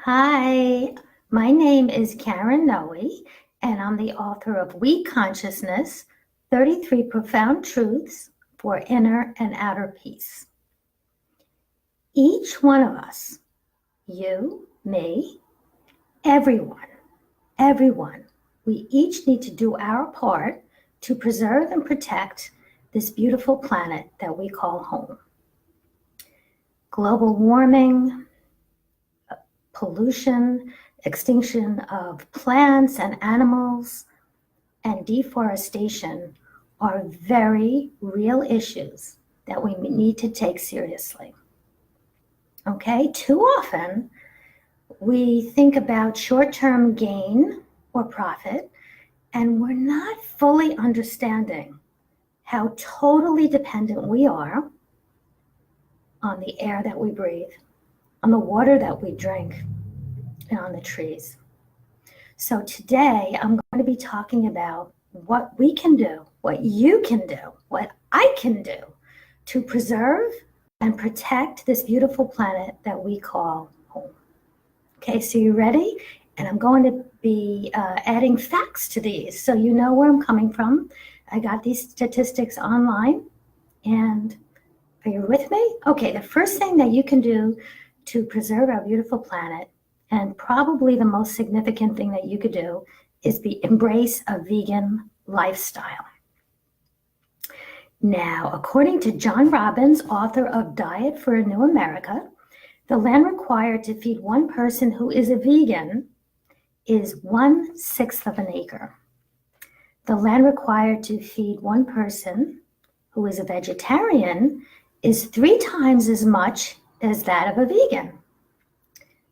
Hi, my name is Karen Noe, and I'm the author of We Consciousness 33 Profound Truths for Inner and Outer Peace. Each one of us, you, me, everyone, we each need to do our part to preserve and protect this beautiful planet that we call home. Global warming, pollution, extinction of plants and animals, and deforestation are very real issues that we need to take seriously. Okay, too often we think about short-term gain or profit, and we're not fully understanding how totally dependent we are on the air that we breathe, on the water that we drink, and on the trees. So today I'm going to be talking about what we can do, what you can do, what I can do to preserve and protect this beautiful planet that we call home. Okay, so you ready? And I'm going to be adding facts to these so you know where I'm coming from. I got these statistics online, and are you with me? Okay, the first thing that you can do to preserve our beautiful planet, and probably the most significant thing that you could do, is embrace a vegan lifestyle. Now, according to John Robbins, author of Diet for a New America, the land required to feed one person who is a vegan is 1/6 of an acre. The land required to feed one person who is a vegetarian is 3 times as much as that of a vegan.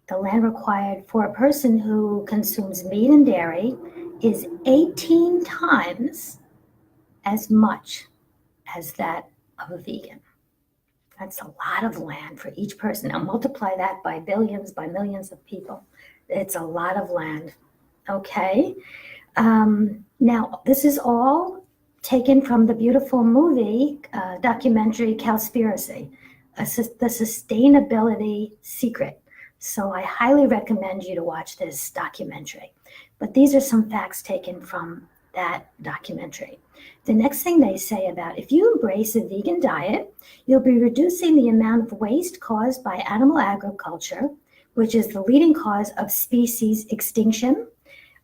The land required for a person who consumes meat and dairy is 18 times as much as that of a vegan. That's a lot of land for each person. Now multiply that by billions, by millions of people. It's a lot of land. Okay. Now, this is all taken from the beautiful movie documentary Cowspiracy, the Sustainability Secret. So I highly recommend you to watch this documentary. But these are some facts taken from that documentary. The next thing they say about if you embrace a vegan diet, you'll be reducing the amount of waste caused by animal agriculture, which is the leading cause of species extinction,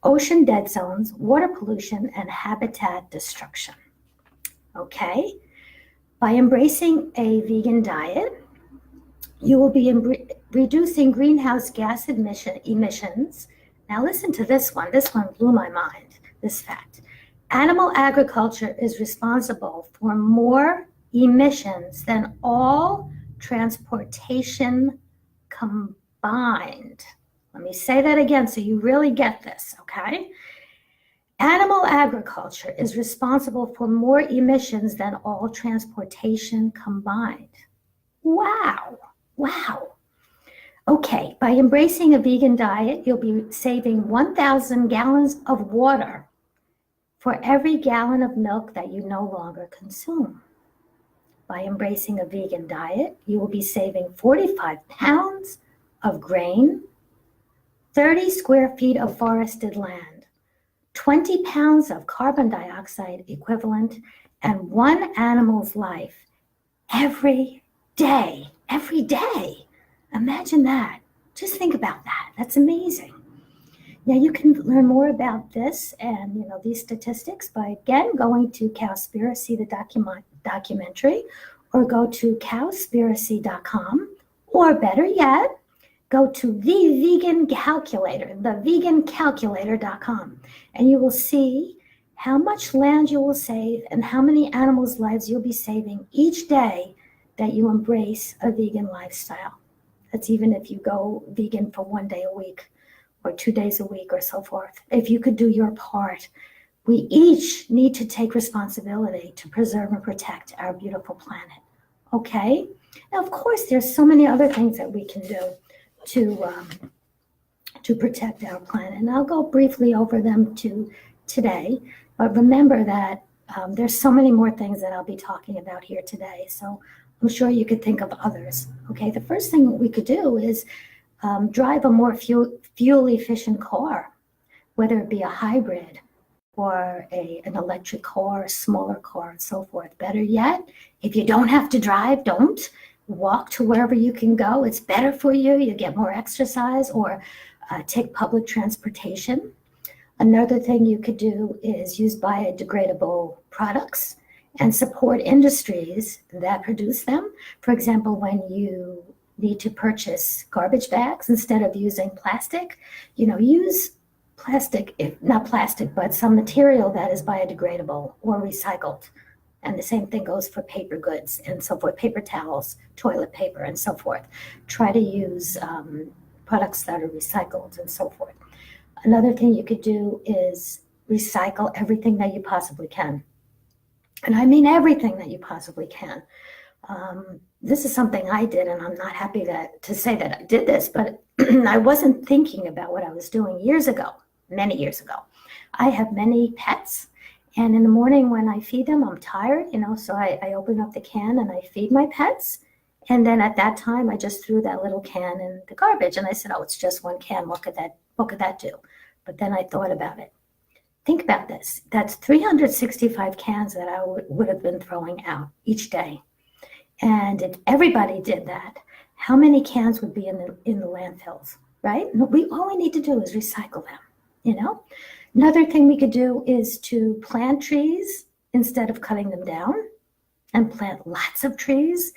ocean dead zones, water pollution, and habitat destruction. Okay? By embracing a vegan diet, you will be reducing greenhouse gas emissions. Now listen to this one. This one blew my mind, this fact. Animal agriculture is responsible for more emissions than all transportation combined. Let me say that again so you really get this, okay? Animal agriculture is responsible for more emissions than all transportation combined. Wow. Wow. Okay, by embracing a vegan diet, you'll be saving 1,000 gallons of water for every gallon of milk that you no longer consume. By embracing a vegan diet, you will be saving 45 pounds of grain, 30 square feet of forested land, 20 pounds of carbon dioxide equivalent, and one animal's life every day. Every day. Imagine that. Just think about that. That's amazing. Now you can learn more about this and these statistics by again going to Cowspiracy, the documentary, or go to cowspiracy.com, or better yet, go to the vegan calculator, thevegancalculator.com, and you will see how much land you will save and how many animals' lives you'll be saving each day that you embrace a vegan lifestyle. That's even if you go vegan for 1 day a week or 2 days a week or so forth. If you could do your part, we each need to take responsibility to preserve and protect our beautiful planet. Okay? Now, of course, there's so many other things that we can do to protect our planet. And I'll go briefly over them today. But remember that there's so many more things that I'll be talking about here today. So I'm sure you could think of others. Okay, the first thing we could do is drive a more fuel efficient car, whether it be a hybrid or an electric car, a smaller car, and so forth. Better yet, if you don't have to drive, don't. Walk to wherever you can go. It's better for you. You get more exercise, or take public transportation. Another thing you could do is use biodegradable products and support industries that produce them. For example, when you need to purchase garbage bags, instead of using plastic, use plastic, if not plastic, but some material that is biodegradable or recycled. And the same thing goes for paper goods and so forth, paper towels, toilet paper, and so forth. Try to use products that are recycled and so forth. Another thing you could do is recycle everything that you possibly can. And I mean everything that you possibly can. This is something I did, and I'm not happy to say that I did this, but I wasn't thinking about what I was doing years ago, many years ago. I have many pets, and in the morning when I feed them, I'm tired, so I open up the can and I feed my pets. And then at that time, I just threw that little can in the garbage, and I said, oh, it's just one can. What could that do? But then I thought about it. Think about this. That's 365 cans that I would have been throwing out each day. And if everybody did that, how many cans would be in the landfills, right? All we need to do is recycle them, Another thing we could do is to plant trees instead of cutting them down, and plant lots of trees.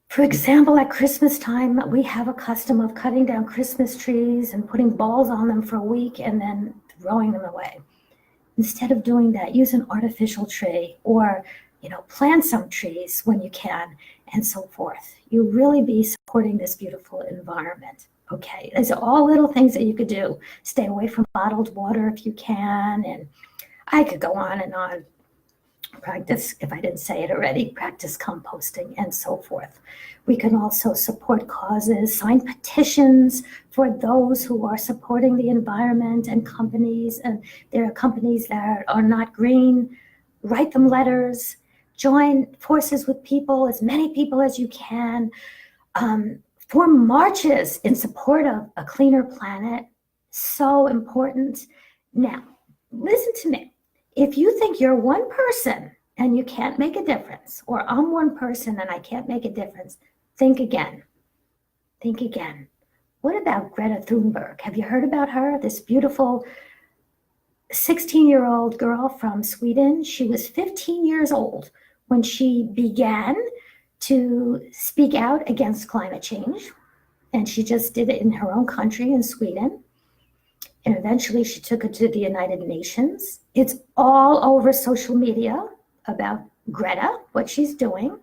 For example, at Christmas time, we have a custom of cutting down Christmas trees and putting balls on them for a week and then throwing them away. Instead of doing that, use an artificial tree, or plant some trees when you can, and so forth. You'll really be supporting this beautiful environment. Okay, these are all little things that you could do. Stay away from bottled water if you can, and I could go on and on. Practice, if I didn't say it already, practice composting and so forth. We can also support causes, sign petitions for those who are supporting the environment and companies, and there are companies that are not green. Write them letters, join forces with people, as many people as you can, form marches in support of a cleaner planet. So important. Now, listen to me. If you think you're one person and you can't make a difference, or I'm one person and I can't make a difference, think again. Think again. What about Greta Thunberg? Have you heard about her? This beautiful 16-year-old girl from Sweden. She was 15 years old when she began to speak out against climate change. And she just did it in her own country, in Sweden. And eventually she took it to the United Nations. It's all over social media about Greta, what she's doing.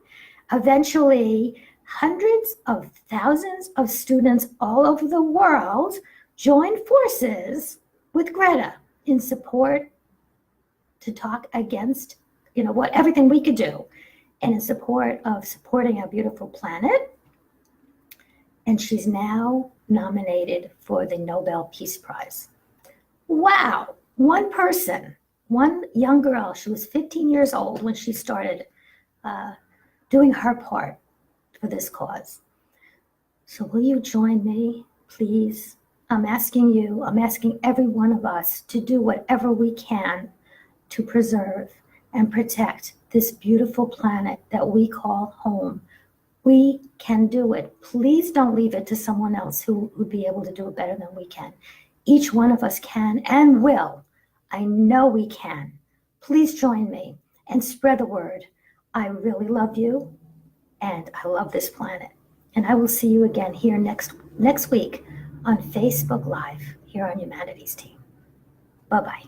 Eventually, hundreds of thousands of students all over the world joined forces with Greta in support to talk against, everything we could do, and in support of supporting our beautiful planet. And she's now nominated for the Nobel Peace Prize. Wow, one person, one young girl, she was 15 years old when she started doing her part for this cause. So will you join me, please? I'm asking every one of us to do whatever we can to preserve and protect this beautiful planet that we call home. We can do it. Please don't leave it to someone else who would be able to do it better than we can. Each one of us can and will. I know we can. Please join me and spread the word. I really love you, and I love this planet. And I will see you again here next week on Facebook Live here on Humanities Team. Bye-bye.